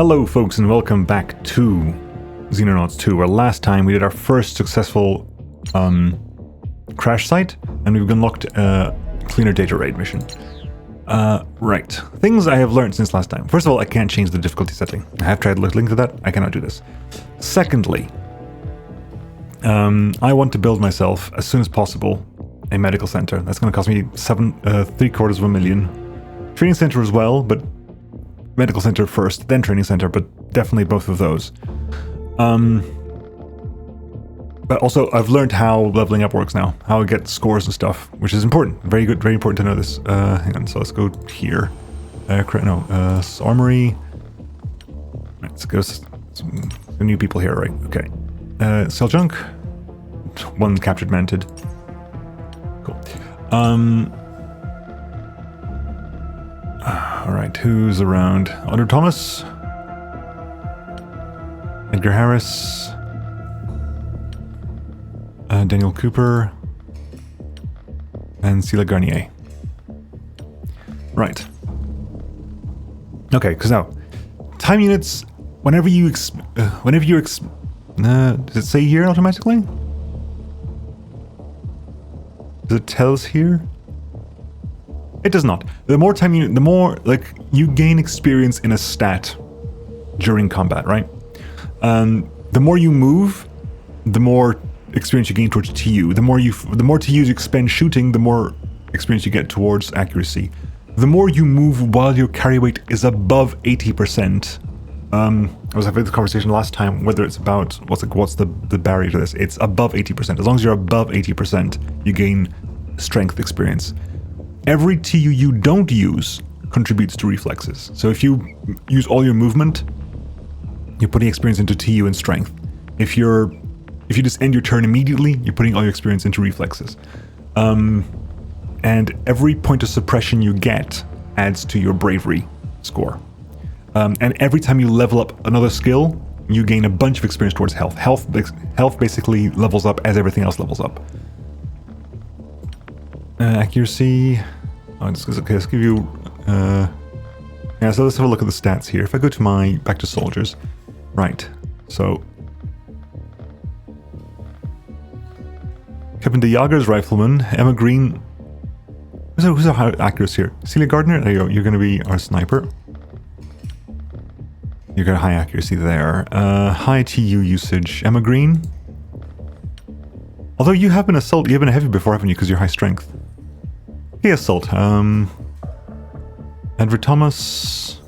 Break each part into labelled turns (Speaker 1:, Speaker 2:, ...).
Speaker 1: Hello folks and welcome back to Xenonauts 2, where last time we did our first successful crash site, and we've unlocked a cleaner data raid mission. Right. Things I have learned since last time. First of all, I can't change the difficulty setting. I have tried looking to that. I cannot do this. Secondly, I want to build myself, as soon as possible, a medical center. That's going to cost me $750,000. Training center as well, but medical center first, then training center, but definitely both of those. But also, I've learned how leveling up works now, how to get scores and stuff, which is important. Very good, very important to know this. Hang on, so let's go here. Armory. Right, let's go. Some new people here, right? Okay. Sell junk. One captured manted. Cool. Alright, who's around? Otto Thomas. Edgar Harris. Daniel Cooper. And Celia Garnier. Right. Okay, because now, time units, whenever you does it say here automatically? Does it tell us here? It does not. The more time unit, the more, like, you gain experience in a stat during combat, right? The more you move, the more experience you gain towards TU. The more TUs you expend shooting, the more experience you get towards accuracy. The more you move while your carry weight is above 80%. I was having the conversation last time whether it's about what's the barrier to this. It's above 80%. As long as you're above 80%, you gain strength experience. Every TU you don't use contributes to reflexes. So if you use all your movement, you're putting experience into TU and strength. If you just end your turn immediately, you're putting all your experience into reflexes. And every point of suppression you get adds to your bravery score. And every time you level up another skill, you gain a bunch of experience towards health. Health basically levels up as everything else levels up. Accuracy. Oh, okay, let's give you. Yeah, so let's have a look at the stats here. If I go to back to soldiers, right? So Kevin DeYager's rifleman, Emma Green. Who's our high accuracy here? Celia Gardner. There you go. You're going to be our sniper. You got a high accuracy there. High TU usage. Emma Green. Although you have been assault, you have been a heavy before, haven't you? Because you're high strength. Okay, assault. Edward Thomas.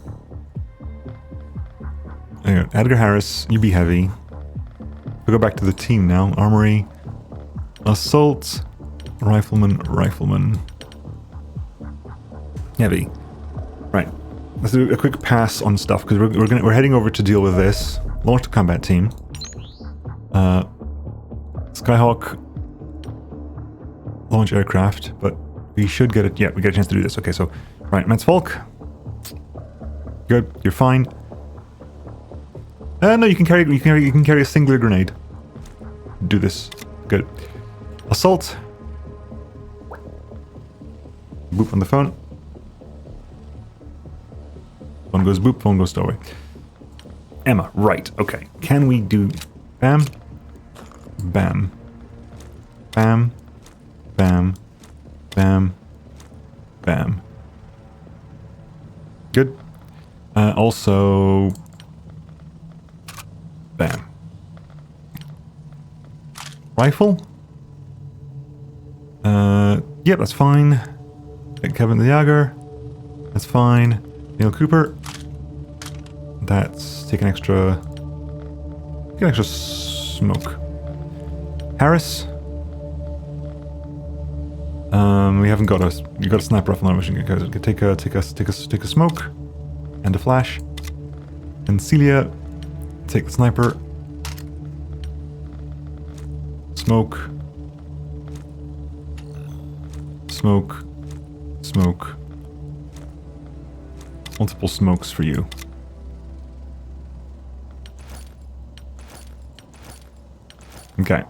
Speaker 1: Edgar Harris. You be heavy. We'll go back to the team now. Armory. Assault. Rifleman. Heavy. Right. Let's do a quick pass on stuff because we're heading over to deal with this. Launch the combat team. Skyhawk. Launch aircraft, but we should get it. Yeah, we get a chance to do this. Okay, so right, Mets Falk. Good, you're fine. No, you can carry a singular grenade. Do this. Good. Assault. Boop on the phone. One goes boop, one goes stowaway. Emma, right, okay. Can we do bam, bam, bam, bam, bam, bam. Good. Also, bam. Rifle? Yep, that's fine. Kevin the Jager. That's fine. Neil Cooper. That's take an extra smoke. Harris. We haven't got you got a sniper rifle on our mission. Take a smoke and a flash. And Celia, take the sniper. Smoke. Multiple smokes for you. Okay.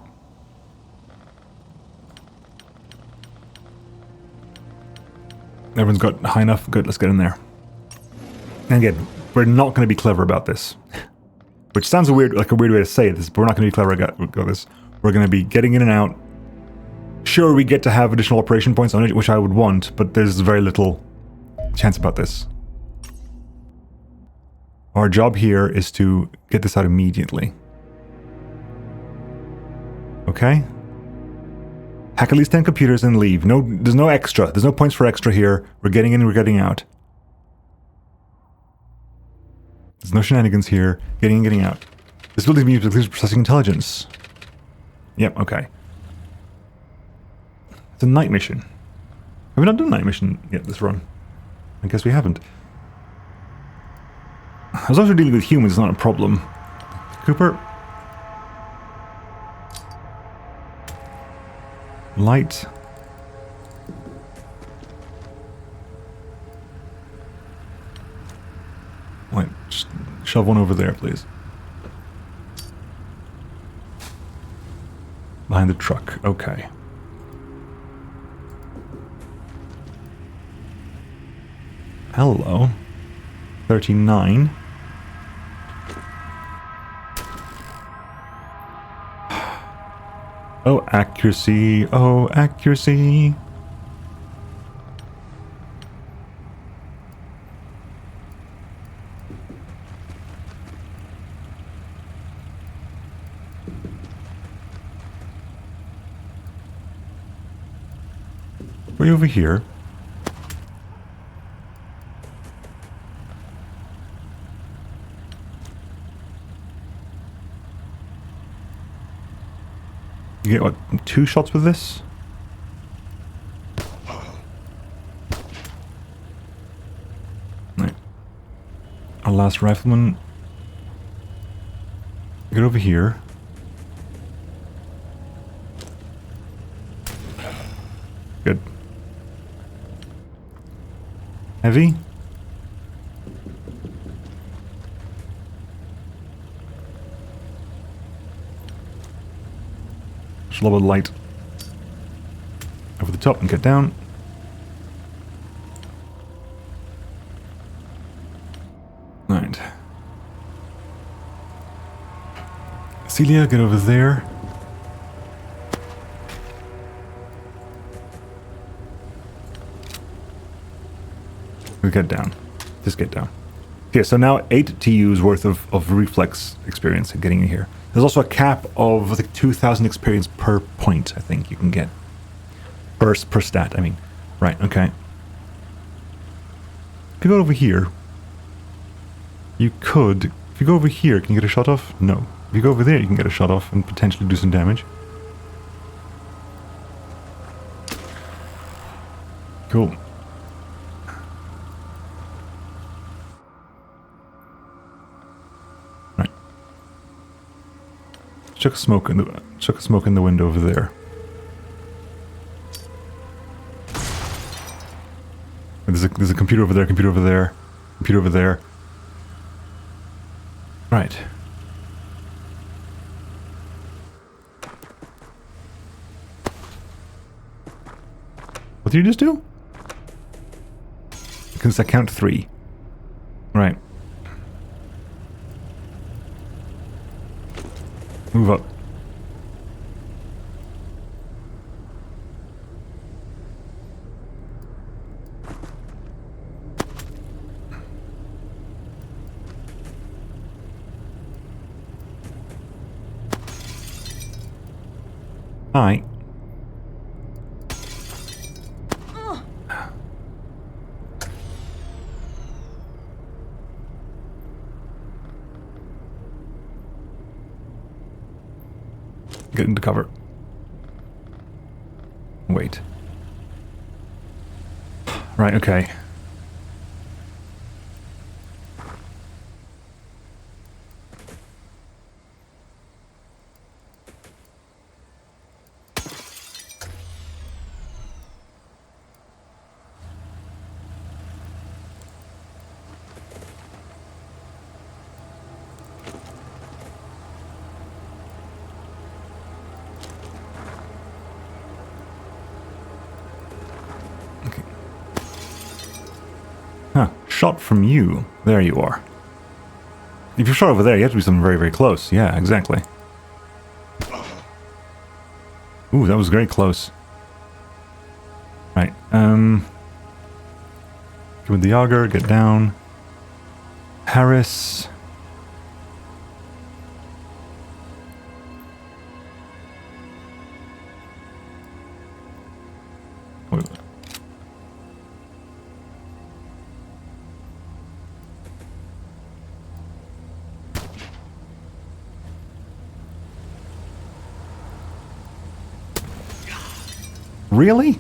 Speaker 1: Everyone's got high enough. Good, let's get in there. And again, we're not going to be clever about this. Which sounds a weird way to say this, but we're not going to be clever about this. We're going to be getting in and out. Sure, we get to have additional operation points on it, which I would want, but there's very little chance about this. Our job here is to get this out immediately. Okay? Hack at least 10 computers and leave. No, there's no extra. There's no points for extra here. We're getting in, we're getting out. There's no shenanigans here. Getting in, getting out. This building means processing intelligence. Yep, okay. It's a night mission. Have we not done a night mission yet this run? I guess we haven't. As long as we're dealing with humans, it's not a problem. Cooper. Light. Wait, just shove one over there, please. Behind the truck, okay. Hello. 39. Oh, accuracy. Oh, accuracy. Way over here. You get, what, 2 shots with this? Right. Our last rifleman. Get over here. Good. Heavy? A little bit of light over the top and get down. Right. Celia, get over there. We get down. Just get down. Okay, so now 8 TU's worth of reflex experience getting in here. There's also a cap of, I think, 2,000 experience per point, I think you can get. Per stat, I mean. Right, okay. If you go over here, you could... If you go over here, can you get a shot off? No. If you go over there, you can get a shot off and potentially do some damage. Cool. Chuck a smoke in the window over there. There's a computer over there, computer over there, computer over there. Right. What did you just do? Because I count 3. Right. Move up. Hi. Get into cover. Wait. Right, okay. Huh, shot from you. There you are. If you're shot over there, you have to be something very, very close. Yeah, exactly. Ooh, that was very close. Right, get with the auger, get down. Harris. Wait. Really?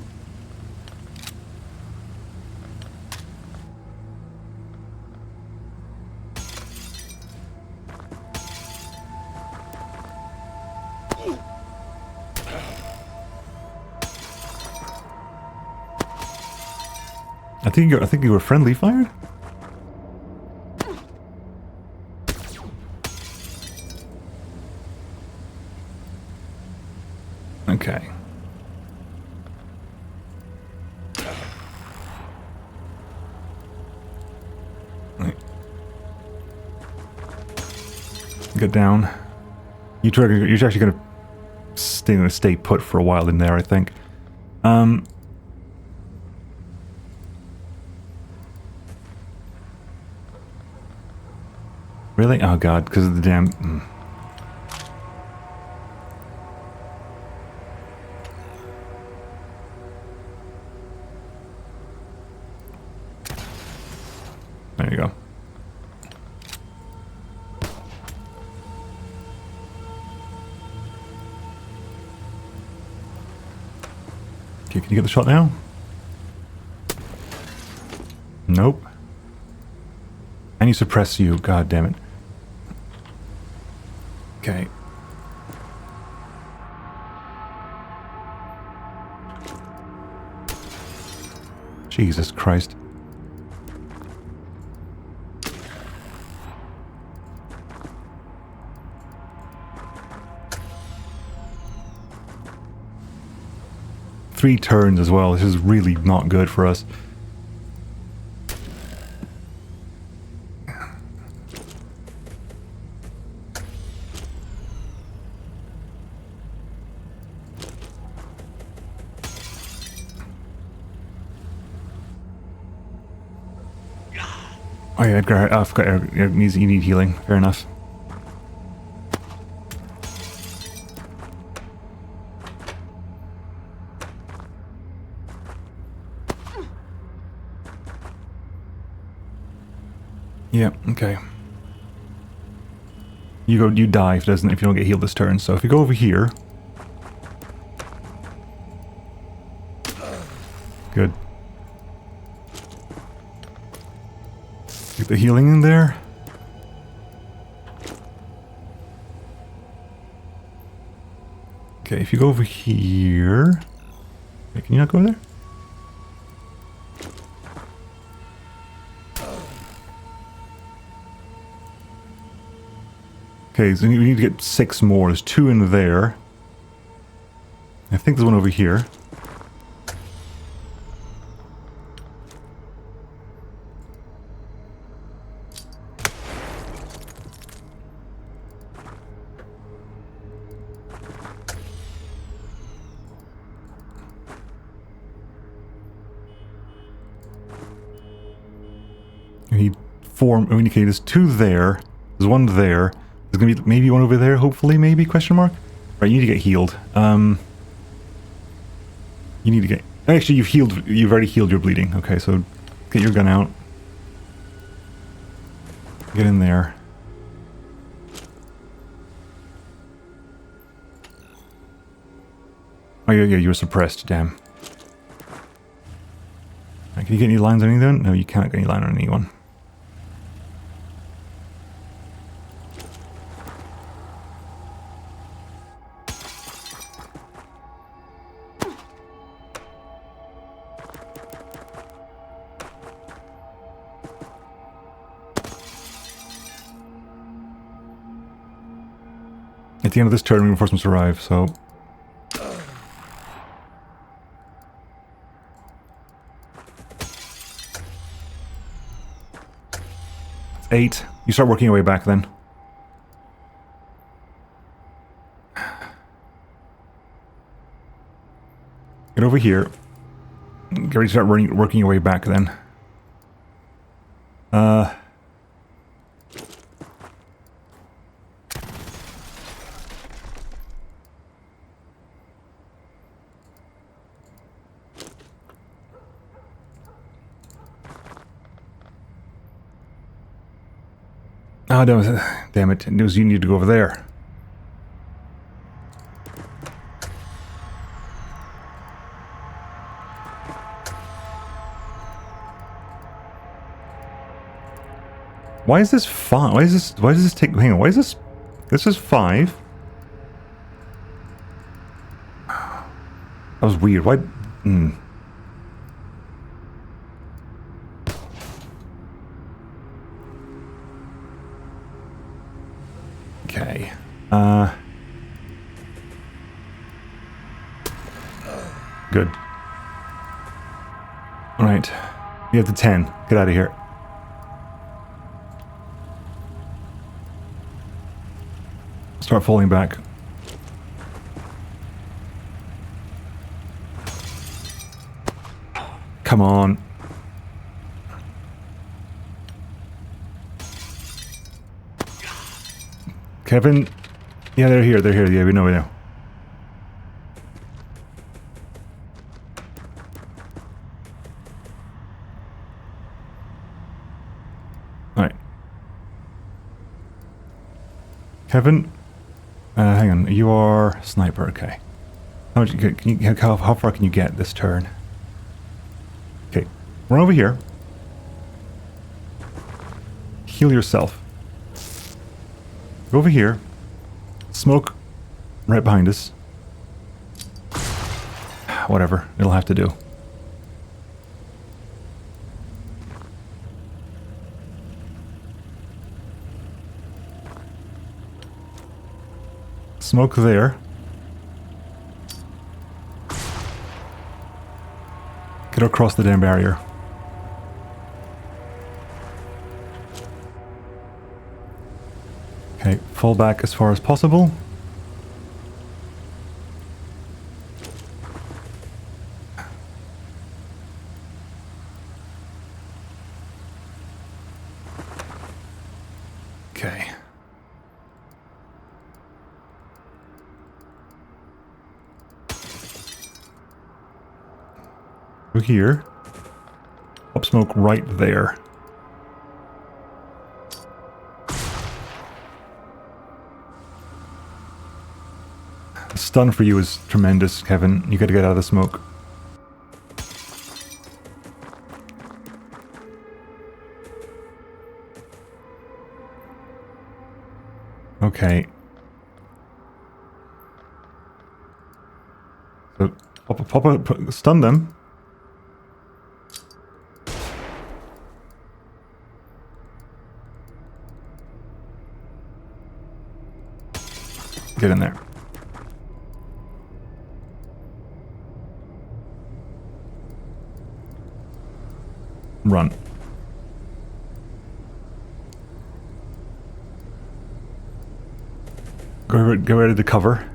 Speaker 1: I think you were friendly fired? Okay. Right. Get down. You're actually gonna stay put for a while in there, I think. Really? Oh god, because of the damn... There you go. Okay, can you get the shot now? Nope. And you suppress you, god damn it. Okay. Jesus Christ. Three turns as well. This is really not good for us. Oh yeah, Edgar, I forgot you need healing. Fair enough. Yeah, okay. You die if you don't get healed this turn. So if you go over here. Good. Get the healing in there. Okay, if you go over here... Wait, can you not go there? Okay, so we need to get 6 more. There's 2 in there. I think there's one over here. Okay, there's 2 there. There's 1 there. There's gonna be maybe 1 over there, hopefully, maybe, question mark? Right, you need to get healed. You need to get... Actually, you've already healed your bleeding. Okay, so get your gun out. Get in there. Oh yeah, you were suppressed, damn. Right, can you get any lines on anyone? No, you can't get any line on anyone. At the end of this turn, reinforcements arrive, so... 8. You start working your way back then. Get over here. Get ready to start working your way back then. Oh, damn it. It was you need to go over there. Why is this 5? Why does this take... Hang on, why is this... This is 5. That was weird. Why... Okay. Good. Alright. You have the 10. Get out of here. Start falling back. Come on. Kevin? Yeah, they're here. They're here. Yeah, we know. Alright. Kevin? Hang on. You are sniper. Okay. How far can you get this turn? Okay. Run over here. Heal yourself. Go over here. Smoke right behind us. Whatever. It'll have to do. Smoke there. Get across the damn barrier. Okay, fall back as far as possible. Okay. Go here. Pop smoke right there. The stun for you is tremendous, Kevin. You gotta get out of the smoke. Okay. So, stun them. Get in there. Run. Go ready to cover.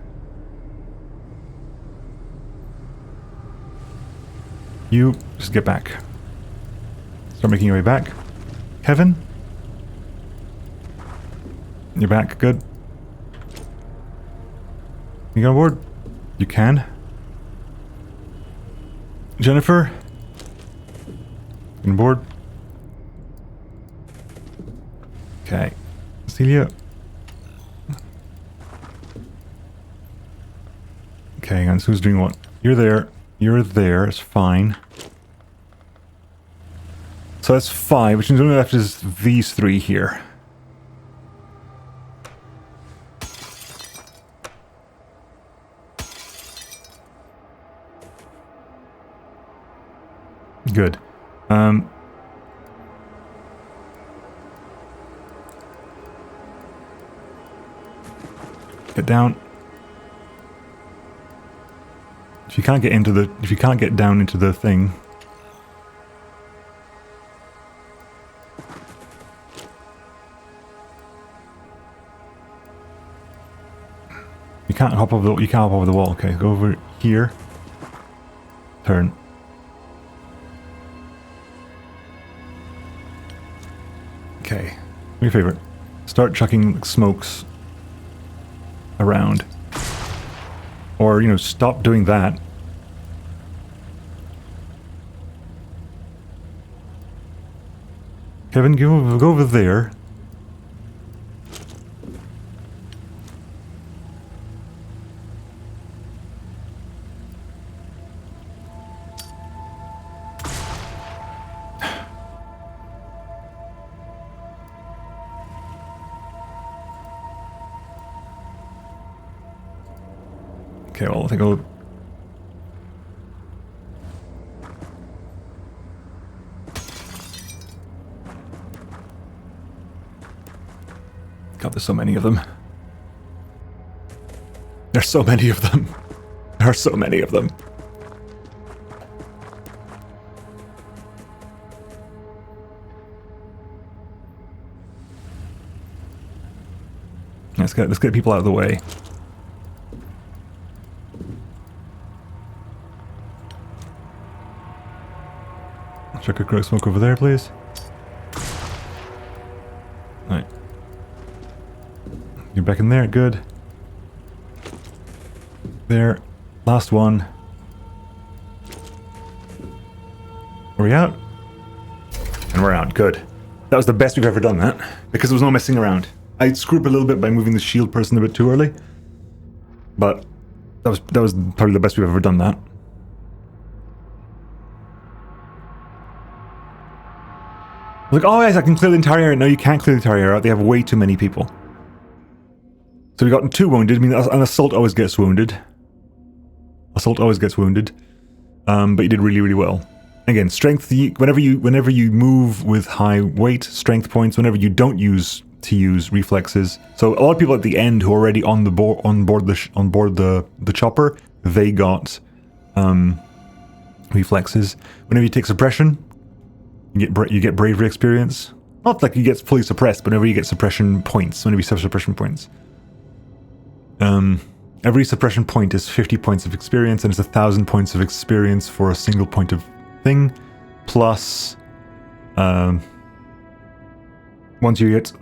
Speaker 1: You just get back. Start making your way back. Kevin? You're back, good. You get on board? You can. Jennifer? Get on board. Okay. Celia? Okay, hang on, so who's doing what? You're there. You're there, it's fine. So that's 5, which means only left is these 3 here. Good. Get down. If you can't get down into the thing. can't hop over the wall. Okay, go over here. Turn. Okay. Do me a favor. Start chucking smokes around. Or, you know, stop doing that. Kevin, go over there. Okay, well, I think I'll... God, there's so many of them. There's so many of them. There are so many of them. Let's get people out of the way. Check a grow smoke over there, please. Alright. You're back in there, good. There. Last one. Are we out? And we're out, good. That was the best we've ever done that, because there was no messing around. I screwed up a little bit by moving the shield person a bit too early. But that was probably the best we've ever done that. Like, oh yes, I can clear the entire area. No, you can't clear the entire area out. They have way too many people. So we got 2 wounded. I mean, an assault always gets wounded. Assault always gets wounded. But you did really, really well. Again, strength. Whenever you move with high weight, strength points. Whenever you don't use reflexes. So a lot of people at the end who are already on board the chopper, they got reflexes. Whenever you take suppression. You get bravery experience. Not like you get fully suppressed, but whenever you get suppression points, whenever you have suppression points. Every suppression point is 50 points of experience, and it's 1,000 points of experience for a single point of thing. Plus, once you get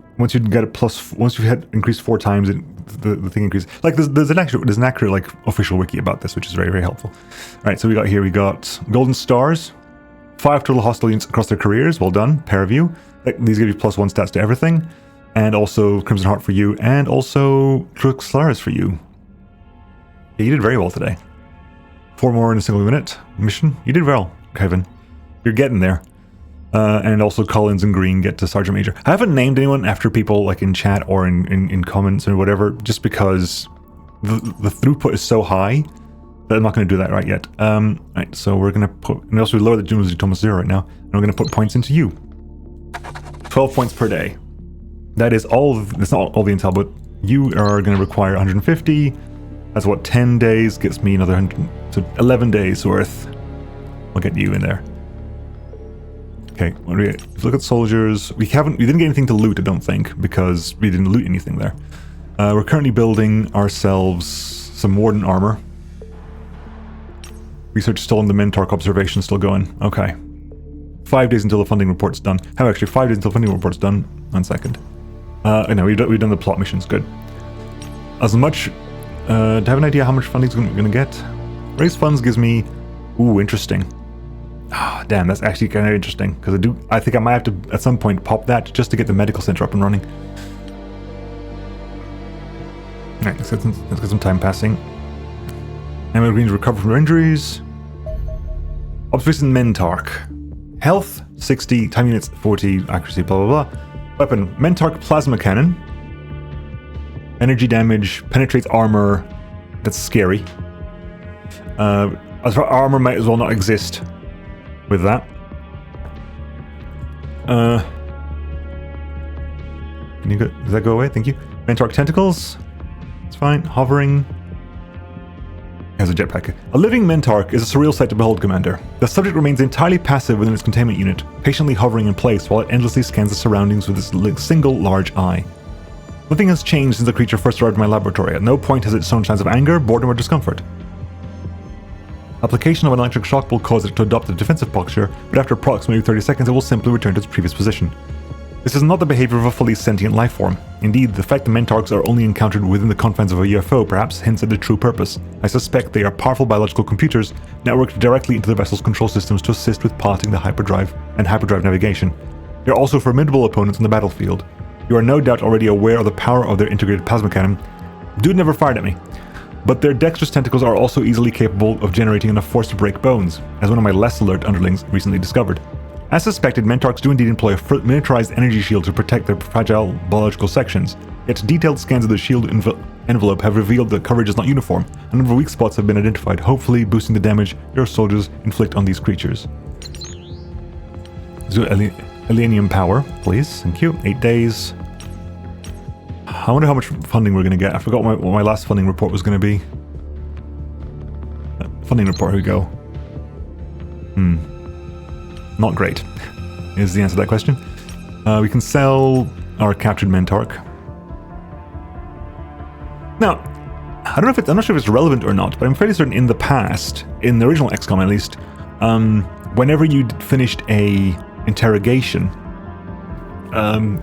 Speaker 1: it plus, once you've had increased 4 times, the thing increases. Like there's an accurate like official wiki about this, which is very, very helpful. All right, so we got golden stars. 5 total hostile units across their careers. Well done, pair of you. These give you +1 stats to everything, and also Crimson Heart for you, and also Crux Solaris for you. Yeah, you did very well today. 4 more in a single minute mission. You did well, Kevin. You're getting there. And also Collins and Green get to Sergeant Major. I haven't named anyone after people like in chat or in comments or whatever, just because the throughput is so high. But I'm not going to do that right yet. Right, so we're going to put... And also we lower the difficulty to almost 0 right now. And we're going to put points into you. 12 points per day. That is all... That's not all the intel, but you are going to require 150. That's what, 10 days gets me another 100... So 11 days worth. We'll get you in there. Okay, what do we... If you look at soldiers... We didn't get anything to loot, I don't think, because we didn't loot anything there. We're currently building ourselves some Warden armor. Research still on the Mentark observation, still going. Okay. 5 days until the funding report's done. How actually 5 days until the funding report's done. 1 second. No, we've done the plot missions. Good. As much... do you have an idea how much funding's going to get? Raise funds gives me... Ooh, interesting. Ah, damn, that's actually kind of interesting. Because I think I might have to, at some point, pop that just to get the medical center up and running. Alright, let's get some time passing. Nemo Greens recover from their injuries. Observation Mentark. Health, 60, time units, 40, accuracy, blah, blah, blah. Weapon, Mentark Plasma Cannon. Energy damage, penetrates armor. That's scary. As far armor might as well not exist with that. Does that go away? Thank you. Mentark Tentacles. It's fine. Hovering. Has a jetpack. A living Mentark is a surreal sight to behold, Commander. The subject remains entirely passive within its containment unit, patiently hovering in place while it endlessly scans the surroundings with its single large eye. Nothing has changed since the creature first arrived in my laboratory. At no point has it shown signs of anger, boredom, or discomfort. Application of an electric shock will cause it to adopt a defensive posture, but after approximately 30 seconds it will simply return to its previous position. This is not the behavior of a fully sentient life form. Indeed, the fact that Mentarchs are only encountered within the confines of a UFO perhaps hints at their true purpose. I suspect they are powerful biological computers networked directly into the vessel's control systems to assist with piloting the hyperdrive and hyperdrive navigation. They are also formidable opponents on the battlefield. You are no doubt already aware of the power of their integrated plasma cannon. Dude never fired at me. But their dexterous tentacles are also easily capable of generating enough force to break bones, as one of my less alert underlings recently discovered. As suspected, Mentarchs do indeed employ a miniaturized energy shield to protect their fragile biological sections, yet detailed scans of the shield envelope have revealed that coverage is not uniform. A number of weak spots have been identified, hopefully boosting the damage your soldiers inflict on these creatures. So, Elenium power, please. Thank you. 8 days. I wonder how much funding we're going to get. I forgot what my last funding report was going to be. Funding report, here we go. Not great, is the answer to that question. We can sell our captured Mentarch. Now, I'm not sure if it's relevant or not, but I'm fairly certain in the past, in the original XCOM at least, whenever you finished a interrogation,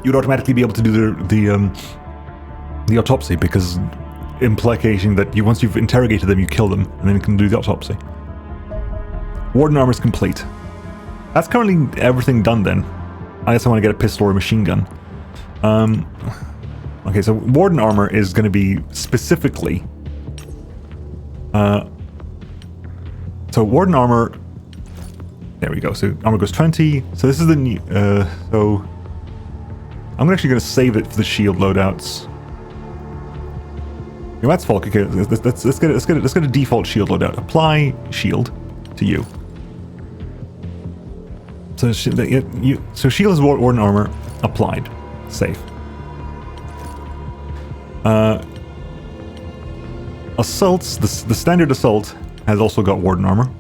Speaker 1: you'd automatically be able to do the autopsy, because implicating that once you've interrogated them, you kill them, and then you can do the autopsy. Warden armor is complete. That's currently everything done then. I guess I want to get a pistol or a machine gun. Okay, so Warden armor is going to be specifically... so Warden armor... There we go, so armor goes 20. So this is the new... so... I'm actually going to save it for the shield loadouts. Yeah, that's Falk. Okay, let's get a default shield loadout. Apply shield to you. So shield is Warden armor applied. Save. Assaults. The standard assault has also got Warden armor,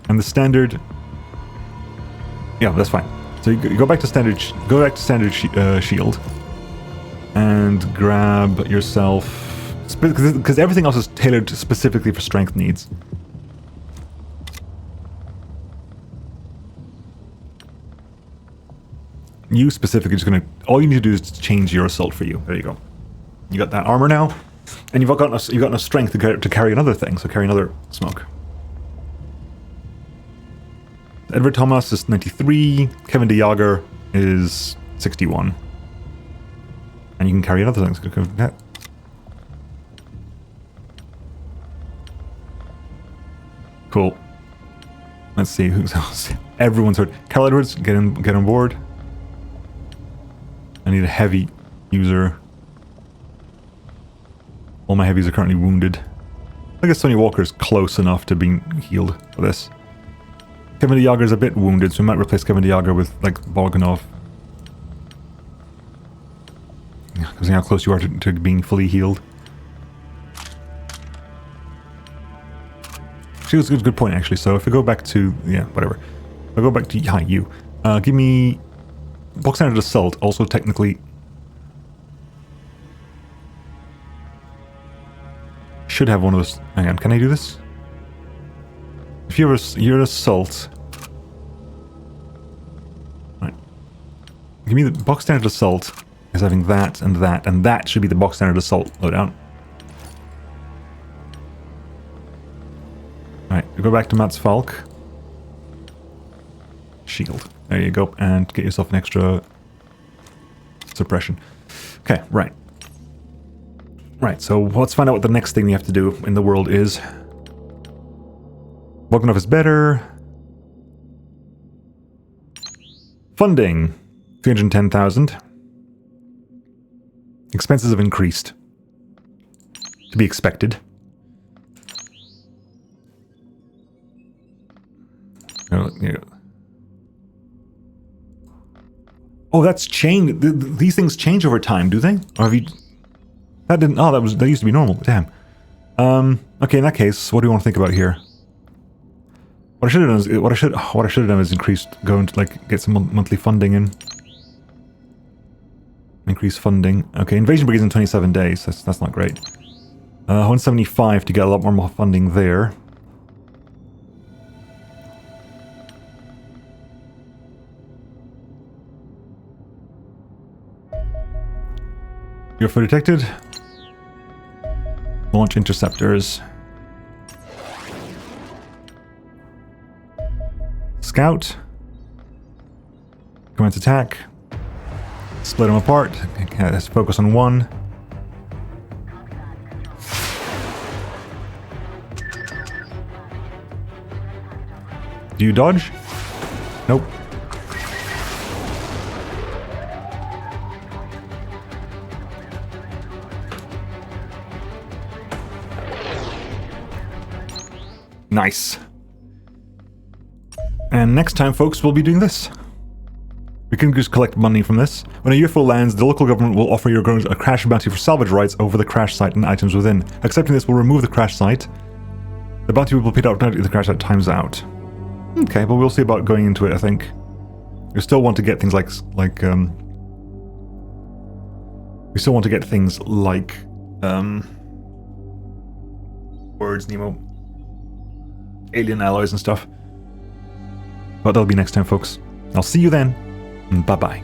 Speaker 1: and the standard. Yeah, that's fine. So you go back to standard. Go back to standard shield, and grab yourself, because everything else is tailored specifically for strength needs. You specifically just all you need to do is change your assault for you. There you go. You got that armor now, and you've got enough strength to carry another thing. So carry another smoke. Edward Thomas is 93. Kevin DeJager is 61. And you can carry another thing. So go that. Cool. Let's see who's else. Everyone's hurt. Carl Edwards, get on board. I need a heavy user. All my heavies are currently wounded. I guess Sonny Walker's close enough to being healed for this. Kevin DeJager's a bit wounded, so we might replace Kevin DeJager with, like, Bogdanov. Because how close you are to being fully healed. Actually, that's a good point, actually. So if we go back to... Yeah, whatever. I'll go back to... Hi, you. Give me... Box standard assault, also technically... Should have one of those... Hang on, can I do this? If you're assault... Right. Give me the box standard assault is having that, and that should be the box standard assault loadout. Alright, we go back to Matt's Falk. Shield. There you go, and get yourself an extra suppression. Okay, right. Right, so let's find out what the next thing you have to do in the world is. Bogdanov is better. Funding. 310,000. Expenses have increased. To be expected. Oh, yeah. Oh, that's changed. These things change over time, do they? Or have you... That didn't... Oh, that used to be normal. Damn. Okay, in that case, what do you want to think about here? What I should have done is increased, going to, like, get some monthly funding in. Increase funding. Okay, invasion brigades in 27 days. That's not great. 175 to get a lot more funding there. UFO detected. Launch interceptors. Scout. Commence attack. Split them apart. Okay, let's focus on one. Do you dodge? Nope. Nice. And next time, folks, we'll be doing this. We can just collect money from this. When a UFO lands, the local government will offer your grounds a crash bounty for salvage rights over the crash site and items within. Accepting this will remove the crash site. The bounty will be paid out if the crash site times out. Okay, but we'll see about going into it, I think. We still want to get things like we still want to get things like words, Nemo, alien alloys and stuff. But that'll be next time, folks. I'll see you then. Bye-bye.